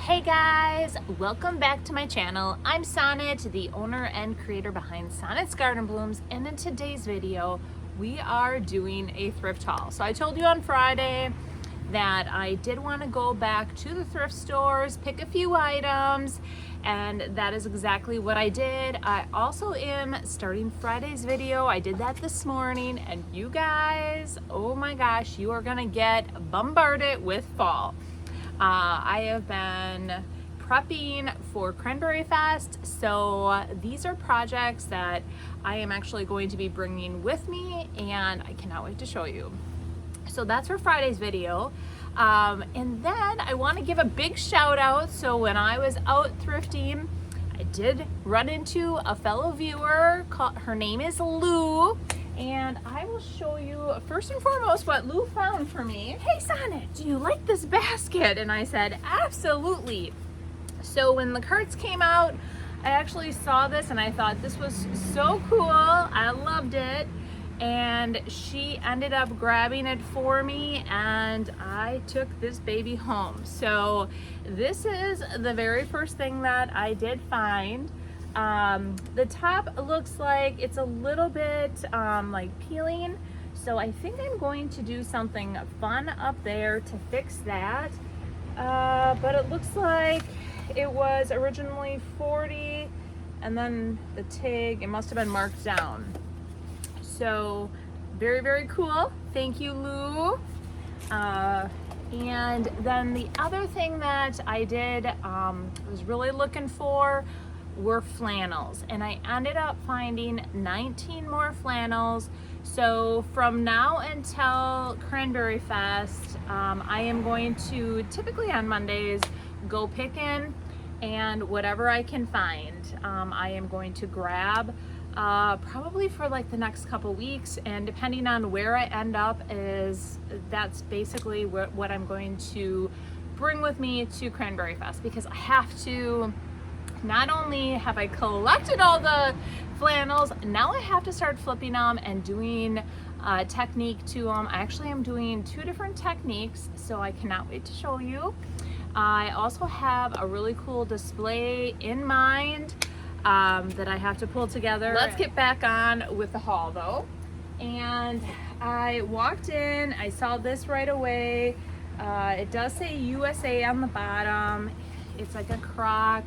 Hey guys, welcome back to my channel. I'm Sonnet, the owner and creator behind Sonnet's Garden Blooms, and in today's video we are doing a thrift haul. So I told you on Friday that I did want to go back to the thrift stores, pick a few items, and that is exactly what I did. I also am starting Friday's video. I did that this morning, and you guys, oh my gosh, you are gonna get bombarded with fall. I have been prepping for Cranberryfest, so these are projects that I am actually going to be bringing with me, and I cannot wait to show you. So that's for Friday's video. And then I want to give a big shout out. So when I was out thrifting, I did run into a fellow viewer. Her name is Lou. And I will show you first and foremost what Lou found for me. Hey Sonnet, do you like this basket? And I said, absolutely. So when the carts came out, I actually saw this and I thought this was so cool. I loved it. And she ended up grabbing it for me and I took this baby home. So this is the very first thing that I did find. The top looks like it's a little bit like peeling, so I think I'm going to do something fun up there to fix that. But it looks like it was originally 40 and then the tag, it must have been marked down. So very, very cool. Thank you, Lou. And then the other thing that I did was really looking for were flannels, and I ended up finding 19 more flannels. So from now until Cranberryfest, I am going to typically on Mondays go picking, and whatever I can find, I am going to grab probably for like the next couple weeks, and depending on where I end up that's basically what I'm going to bring with me to Cranberryfest, because I have to. Not only have I collected all the flannels, now I have to start flipping them and doing a technique to them. I actually am doing 2 different techniques, so I cannot wait to show you. I also have a really cool display in mind that I have to pull together. Let's get back on with the haul though. And I walked in, I saw this right away. It does say USA on the bottom. It's like a crock.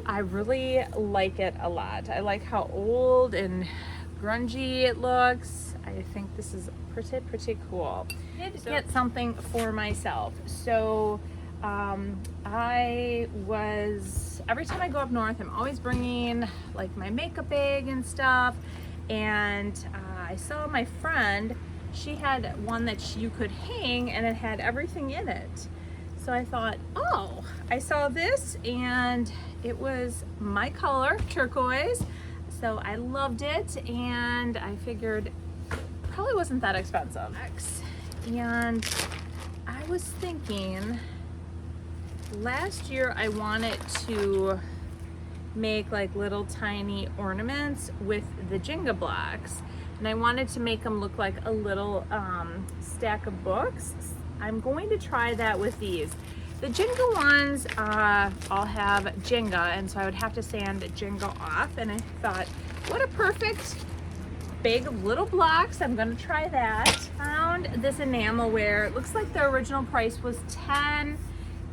I really like it a lot. I like how old and grungy it looks. I think this is pretty cool. I did get something for myself. So every time I go up north, I'm always bringing like my makeup bag and stuff. And I saw my friend, she had one that you could hang and it had everything in it. So I thought, oh, I saw this and it was my color, turquoise. So I loved it and I figured probably wasn't that expensive. And I was thinking, last year I wanted to make like little tiny ornaments with the Jenga blocks. And I wanted to make them look like a little stack of books. I'm going to try that with these. The Jenga ones all have Jenga, and so I would have to sand Jenga off, and I thought, what a perfect bag of little blocks. I'm gonna try that. Found this enamelware. It looks like the original price was 10,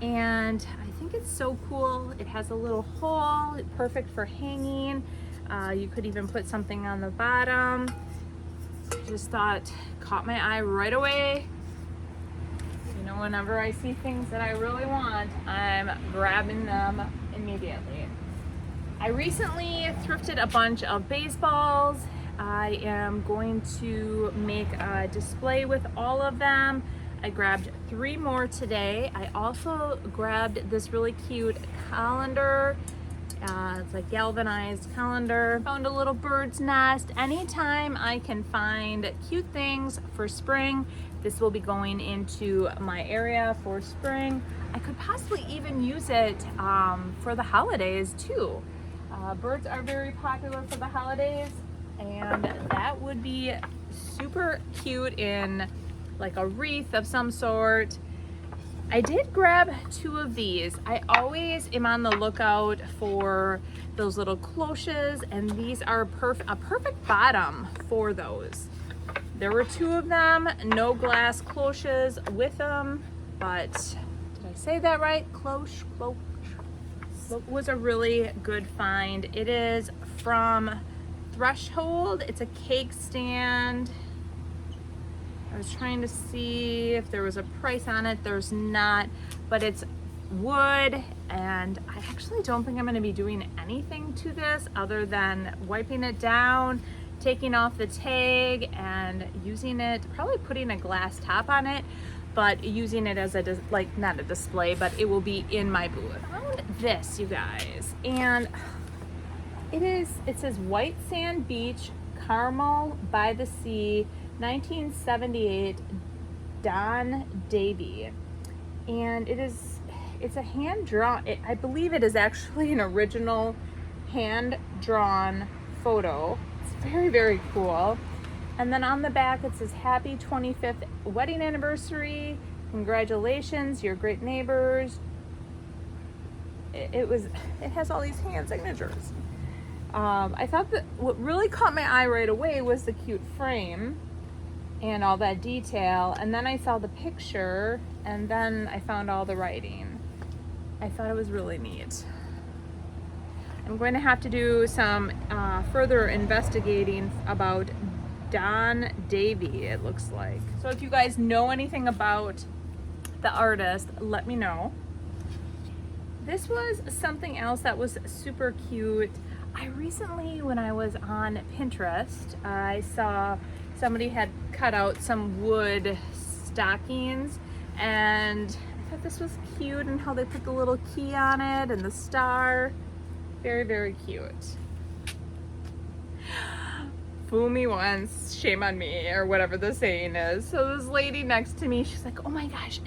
and I think it's so cool. It has a little hole, perfect for hanging. You could even put something on the bottom. Just thought, caught my eye right away. You know, whenever I see things that I really want, I'm grabbing them immediately. I recently thrifted a bunch of baseballs. I am going to make a display with all of them. I grabbed 3 more today. I also grabbed this really cute colander. It's like galvanized colander. Found a little bird's nest. Anytime I can find cute things for spring, this will be going into my area for spring. I could possibly even use it for the holidays too. Birds are very popular for the holidays, and that would be super cute in like a wreath of some sort. I did grab 2 of these. I always am on the lookout for those little cloches, and these are a perfect bottom for those. There were 2 of them, no glass cloches with them, but did I say that right? Cloche. It was a really good find. It is from Threshold. It's a cake stand. I was trying to see if there was a price on it. There's not, but it's wood, and I actually don't think I'm going to be doing anything to this other than wiping it down, taking off the tag, and using it, probably putting a glass top on it, but using it as a, like, not a display, but it will be in my booth. I found this, you guys, and it says White Sand Beach, Carmel by the Sea, 1978, Don Davy. And it's a hand-drawn, I believe it is actually an original hand-drawn photo. It's very, very cool. And then on the back it says, happy 25th wedding anniversary, congratulations, you're great neighbors. It has all these hand signatures. I thought that what really caught my eye right away was the cute frame and all that detail, and then I saw the picture, and then I found all the writing. I thought it was really neat. I'm going to have to do some further investigating about Don Davy, it looks like. So if you guys know anything about the artist, let me know. This was something else that was super cute. I recently, when I was on Pinterest, I saw somebody had cut out some wood stockings, and I thought this was cute, and how they put the little key on it and the star. Very, very cute. Fool me once, shame on me, or whatever the saying is. So this lady next to me, she's like, oh my gosh,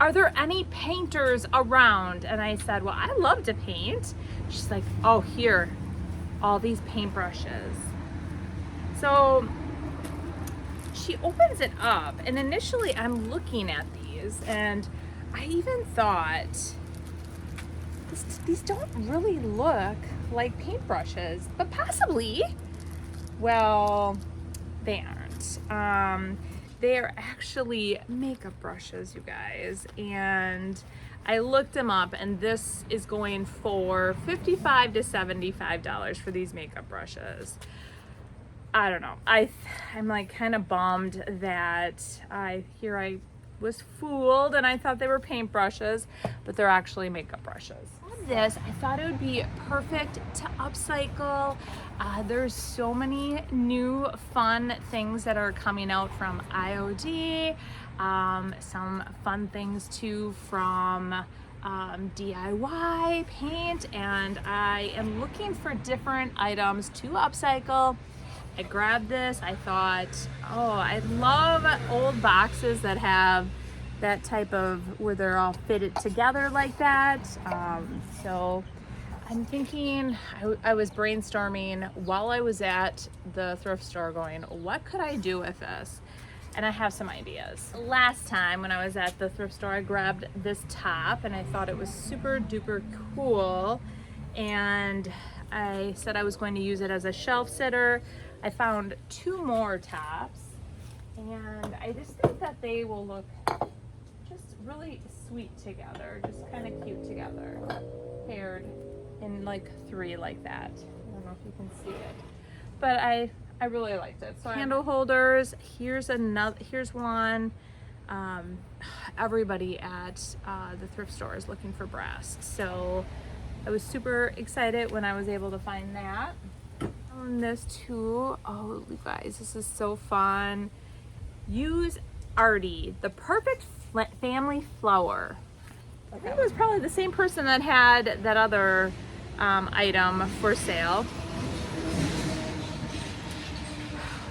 are there any painters around? And I said, well, I love to paint. She's like, oh, here, all these paintbrushes. So she opens it up, and initially I'm looking at these, and I even thought, these don't really look like paintbrushes, but possibly. Well, they aren't. They are actually makeup brushes, you guys, and I looked them up, and this is going for $55 to $75 for these makeup brushes. I don't know. I'm like kind of bummed that I was fooled and I thought they were paintbrushes, but they're actually makeup brushes. On this, I thought it would be perfect to upcycle. There's so many new fun things that are coming out from IOD, some fun things too from DIY paint, and I am looking for different items to upcycle. I grabbed this. I thought, oh, I love old boxes that have that type of, where they're all fitted together like that. So I'm thinking, I was brainstorming while I was at the thrift store going, what could I do with this? And I have some ideas. Last time when I was at the thrift store, I grabbed this top and I thought it was super duper cool. And I said I was going to use it as a shelf sitter. I found 2 more tops, and I just think that they will look just really sweet together, just kind of cute together, paired in like 3 like that. I don't know if you can see it, but I really liked it. So candle holders, here's one. Everybody at the thrift store is looking for brass, so I was super excited when I was able to find that. This too. Oh, you guys, this is so fun. Use Artie, the perfect family flower. I think it was probably the same person that had that other item for sale.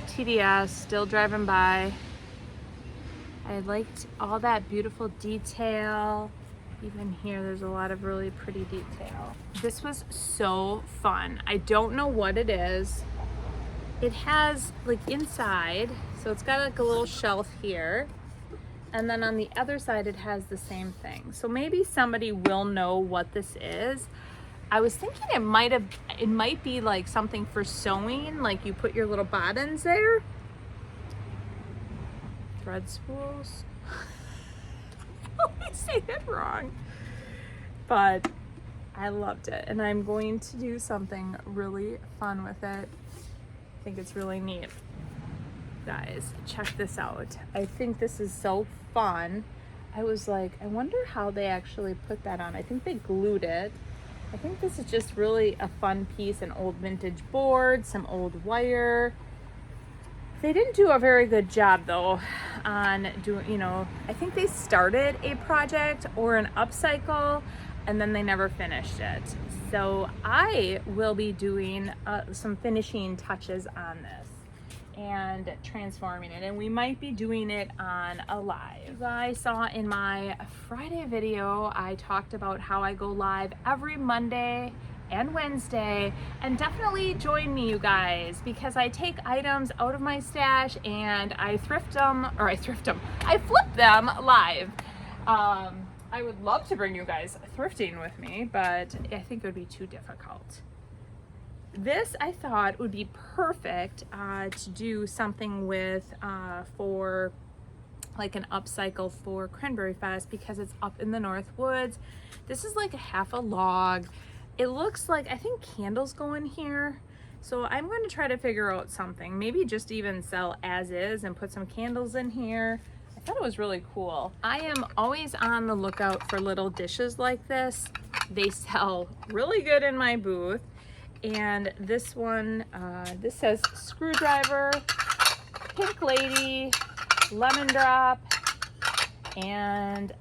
TDS, still driving by. I liked all that beautiful detail. Even here, there's a lot of really pretty detail. This was so fun. I don't know what it is. It has like inside, so it's got like a little shelf here. And then on the other side, it has the same thing. So maybe somebody will know what this is. I was thinking it might be like something for sewing, like you put your little bobbins there. Thread spools. I always say it wrong. But I loved it, and I'm going to do something really fun with it. I think it's really neat. Guys, check this out. I think this is so fun. I was like, I wonder how they actually put that on. I think they glued it. I think this is just really a fun piece, an old vintage board, some old wire. They didn't do a very good job though on doing, you know, I think they started a project or an upcycle and then they never finished it. So I will be doing some finishing touches on this and transforming it, and we might be doing it on a live. You guys saw in my Friday video, I talked about how I go live every Monday and Wednesday, and definitely join me, you guys, because I take items out of my stash and I flip them live. I would love to bring you guys thrifting with me, but I think it would be too difficult. This I thought would be perfect to do something with for like an upcycle for Cranberryfest, because it's up in the North Woods. This is like a half a log. It looks like, I think candles go in here. So I'm going to try to figure out something, maybe just even sell as is and put some candles in here. I thought it was really cool. I am always on the lookout for little dishes like this. They sell really good in my booth. And this one, this says screwdriver, pink lady, lemon drop, and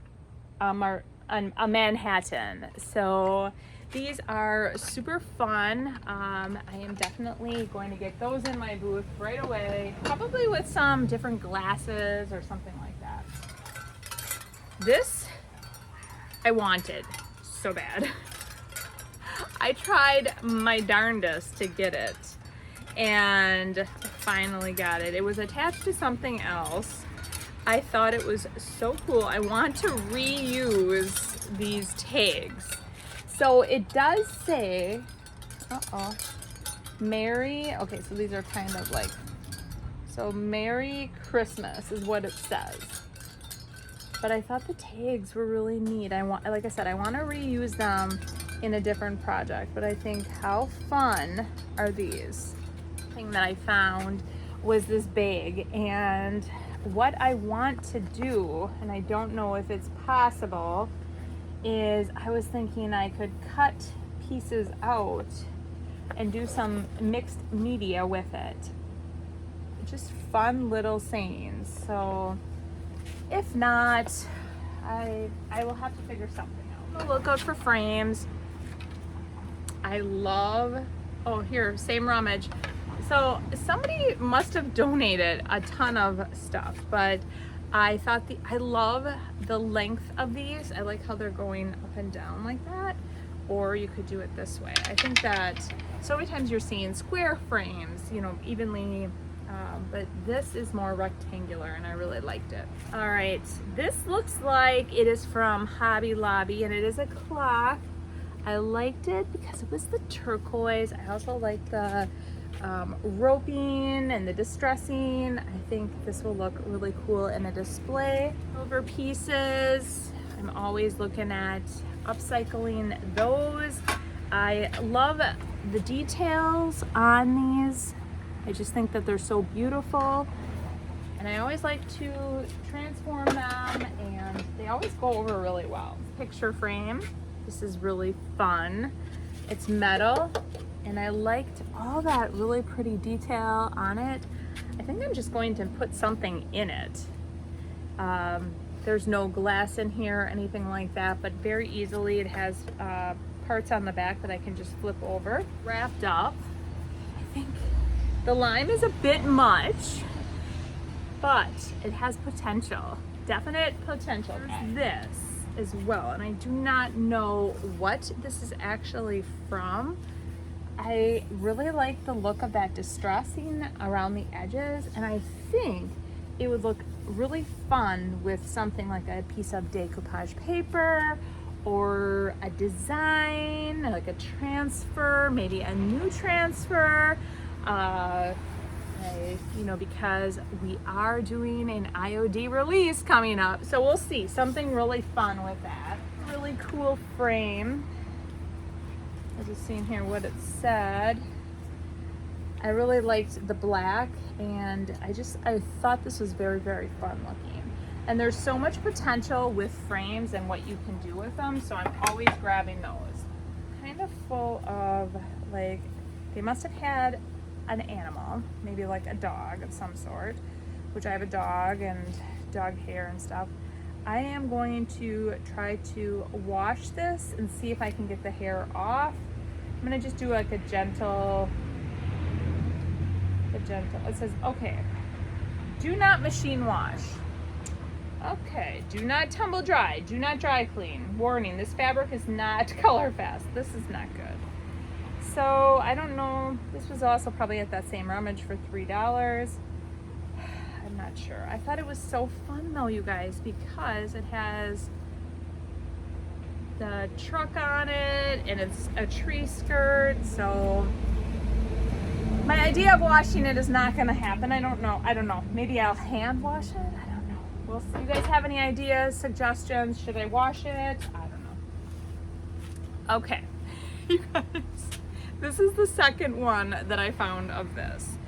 a Manhattan. So these are super fun. I am definitely going to get those in my booth right away, probably with some different glasses or something like that. This I wanted so bad. I tried my darndest to get it and finally got it. It was attached to something else. I thought it was so cool. I want to reuse these tags. So it does say, Merry, okay, so these are kind of like, so Merry Christmas is what it says. But I thought the tags were really neat. Like I said, I want to reuse them in a different project, but I think how fun are these? The thing that I found was this bag, and what I want to do, and I don't know if it's possible, is I was thinking I could cut pieces out and do some mixed media with it. Just fun little sayings. So if not, I will have to figure something out. Look out for frames. I love, oh here, same rummage. So somebody must have donated a ton of stuff, but I thought I love the length of these. I like how they're going up and down like that, or you could do it this way. I think that so many times you're seeing square frames, you know, evenly, but this is more rectangular and I really liked it. All right, this looks like it is from Hobby Lobby and it is a clock. I liked it because it was the turquoise. I also like the roping and the distressing. I think this will look really cool in a display. Silver pieces, I'm always looking at upcycling those. I love the details on these. I just think that they're so beautiful, and I always like to transform them, and they always go over really well. Picture frame. This is really fun. It's metal, and I liked all that really pretty detail on it. I think I'm just going to put something in it. There's no glass in here or anything like that, but very easily it has parts on the back that I can just flip over. Wrapped up. I think the lime is a bit much, but it has potential, definite potential. There's this as well, and I do not know what this is actually from. I really like the look of that distressing around the edges, and I think it would look really fun with something like a piece of decoupage paper or a design, like a transfer, maybe a new transfer, you know, because we are doing an IOD release coming up. So we'll see, something really fun with that. Really cool frame. I was just seeing here what it said. I really liked the black, and I thought this was very, very fun looking. And there's so much potential with frames and what you can do with them, so I'm always grabbing those. Kind of full of, like, they must have had an animal, maybe like a dog of some sort, which I have a dog and dog hair and stuff. I am going to try to wash this and see if I can get the hair off. I'm gonna just do like a gentle, it says, okay, do not machine wash. Okay, do not tumble dry, do not dry clean. Warning, this fabric is not color fast. This is not good. So I don't know, this was also probably at that same rummage for $3. I'm not sure. I thought it was so fun though, you guys, because it has the truck on it and it's a tree skirt. So my idea of washing it is not going to happen. I don't know. Maybe I'll hand wash it. I don't know. Well, you guys have any ideas, suggestions? Should I wash it? I don't know. Okay. You guys, this is the second one that I found of this.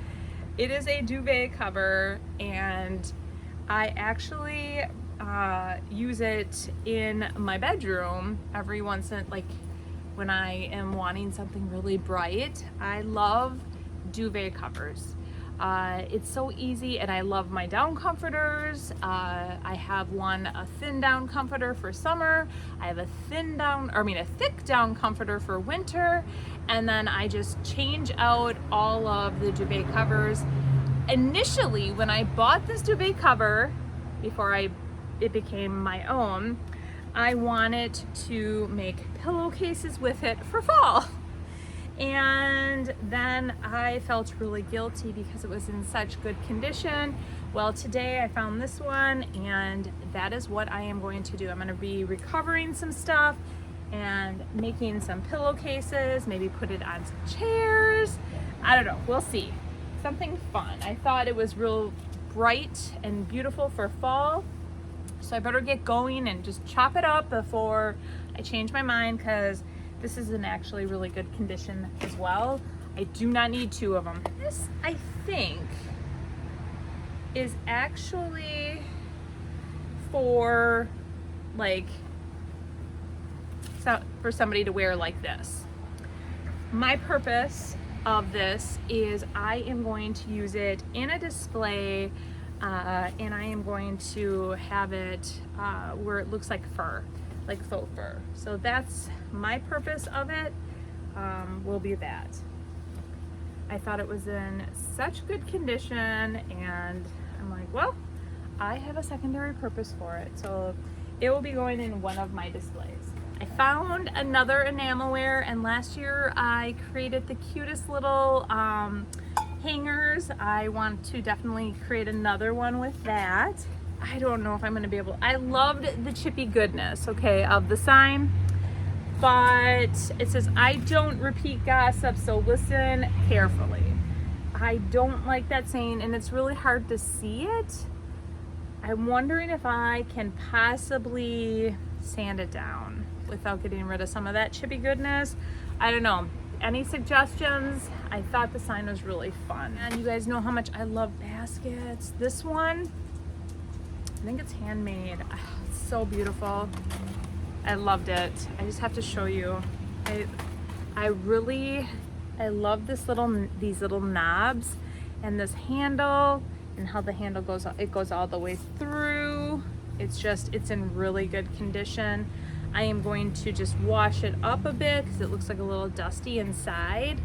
It is a duvet cover, and I actually use it in my bedroom every once in, like, when I am wanting something really bright. I love duvet covers. It's so easy, and I love my down comforters. I have a thin down comforter for summer. I have a thick down comforter for winter, and then I just change out all of the duvet covers. Initially, when I bought this duvet cover, before it became my own, I wanted to make pillowcases with it for fall. And then I felt really guilty because it was in such good condition. Well, today I found this one, and that is what I am going to do. I'm going to be recovering some stuff and making some pillowcases, maybe put it on some chairs. I don't know, we'll see. Something fun. I thought it was real bright and beautiful for fall, so I better get going and just chop it up before I change my mind, because this is in actually really good condition as well. I do not need two of them. This, I think, is actually for somebody to wear like this. My purpose of this is I am going to use it in a display, and I am going to have it where it looks like fur, like faux fur. So that's my purpose of it, will be that. I thought it was in such good condition, and I'm like, well, I have a secondary purpose for it, so it will be going in one of my displays. I found another enamelware, and last year I created the cutest little hangers. I want to definitely create another one with that. I don't know if I'm going to be able. I loved the chippy goodness, okay, of the sign, but it says, I don't repeat gossip, so listen carefully. I don't like that saying, and it's really hard to see it. I'm wondering if I can possibly sand it down without getting rid of some of that chippy goodness. I don't know. Any suggestions? I thought the sign was really fun. And you guys know how much I love baskets. This one, I think it's handmade. Oh, it's so beautiful. I loved it. I just have to show you. I love these little knobs and this handle, and how the handle goes all the way through. It's in really good condition. I am going to just wash it up a bit because it looks like a little dusty inside.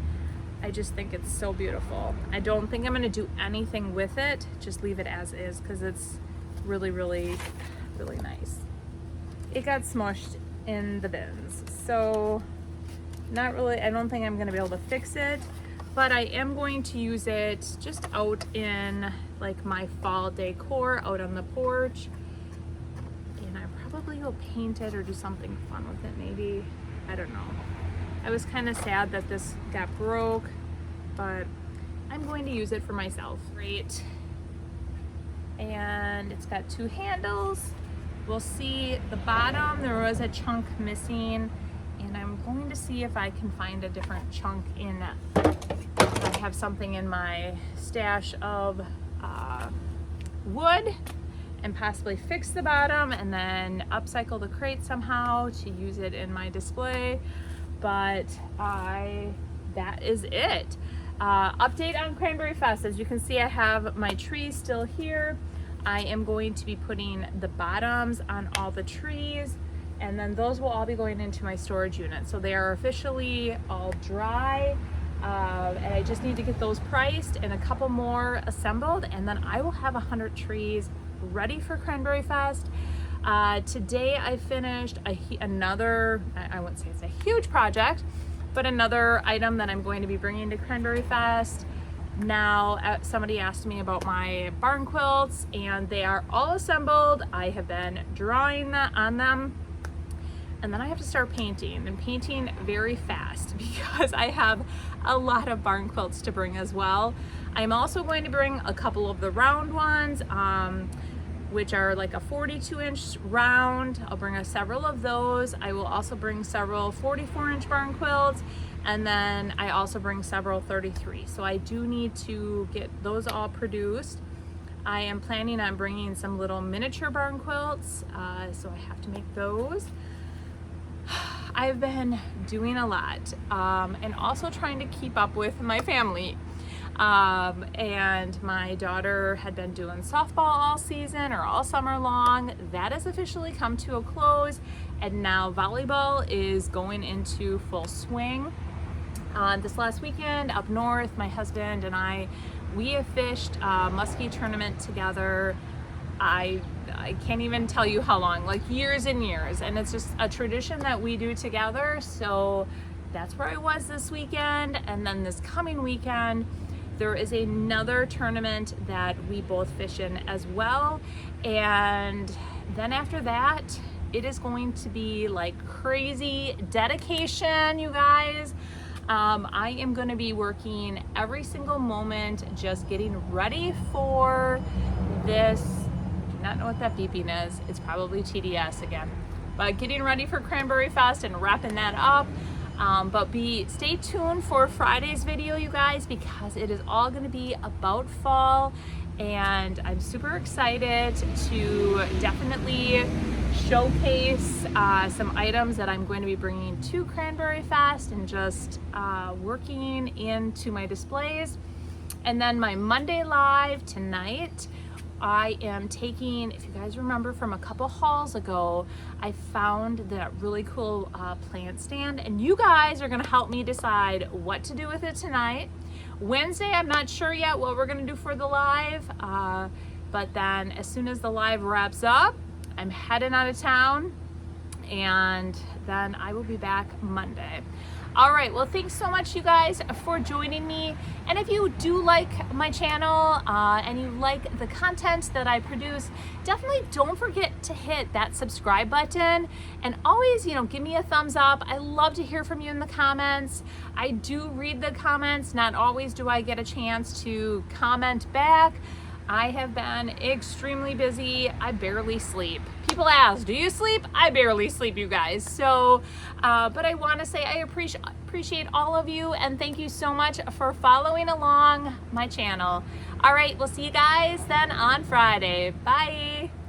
I just think it's so beautiful. I don't think I'm going to do anything with it. Just leave it as is because it's really, really, really nice. It got smushed in the bins, so not really. I don't think I'm going to be able to fix it, but I am going to use it just out in like my fall decor out on the porch. And I probably will paint it or do something fun with it maybe. I don't know. I was kind of sad that this got broke, but I'm going to use it for myself. Great. And it's got 2 handles. We'll see the bottom, there was a chunk missing, and I'm going to see if I can find a different chunk in I have something in my stash of wood, and possibly fix the bottom and then upcycle the crate somehow to use it in my display. But that is it. Update on Cranberryfest. As you can see, I have my trees still here. I am going to be putting the bottoms on all the trees, and then those will all be going into my storage unit. So they are officially all dry, and I just need to get those priced and a couple more assembled, and then I will have 100 trees ready for Cranberryfest. Today I finished another, I wouldn't say it's a huge project, but another item that I'm going to be bringing to Cranberryfest. Now, somebody asked me about my barn quilts, and they are all assembled. I have been drawing on them, and then I have to start painting, and painting very fast because I have a lot of barn quilts to bring as well. I'm also going to bring a couple of the round ones, which are like a 42-inch round. I'll bring several of those. I will also bring several 44-inch barn quilts, and then I also bring several 33. So I do need to get those all produced. I am planning on bringing some little miniature barn quilts, so I have to make those. I've been doing a lot, and also trying to keep up with my family. And my daughter had been doing softball all season or all summer long. That has officially come to a close, and now volleyball is going into full swing. This last weekend up north, my husband and we have fished a muskie tournament together. I can't even tell you how long, like years and years, and it's just a tradition that we do together. So that's where I was this weekend, and then this coming weekend there is another tournament that we both fish in as well. And then after that, it is going to be like crazy dedication, you guys. I am going to be working every single moment, just getting ready for this. I do not know what that beeping is. It's probably TDS again. But getting ready for Cranberryfest and wrapping that up. But stay tuned for Friday's video, you guys, because it is all going to be about fall, and I'm super excited to definitely showcase some items that I'm going to be bringing to Cranberryfest and just working into my displays. And then my Monday live tonight, I am taking, if you guys remember from a couple hauls ago, I found that really cool plant stand, and you guys are gonna help me decide what to do with it tonight. Wednesday, I'm not sure yet what we're gonna do for the live, but then as soon as the live wraps up, I'm heading out of town, and then I will be back Monday. All right, well, thanks so much, you guys, for joining me. And if you do like my channel and you like the content that I produce, definitely don't forget to hit that subscribe button, and always, give me a thumbs up. I love to hear from you in the comments. I do read the comments. Not always do I get a chance to comment back. I have been extremely busy. I barely sleep. People ask, do you sleep? I barely sleep, you guys. So, but I want to say I appreciate all of you, and thank you so much for following along my channel. All right, we'll see you guys then on Friday. Bye.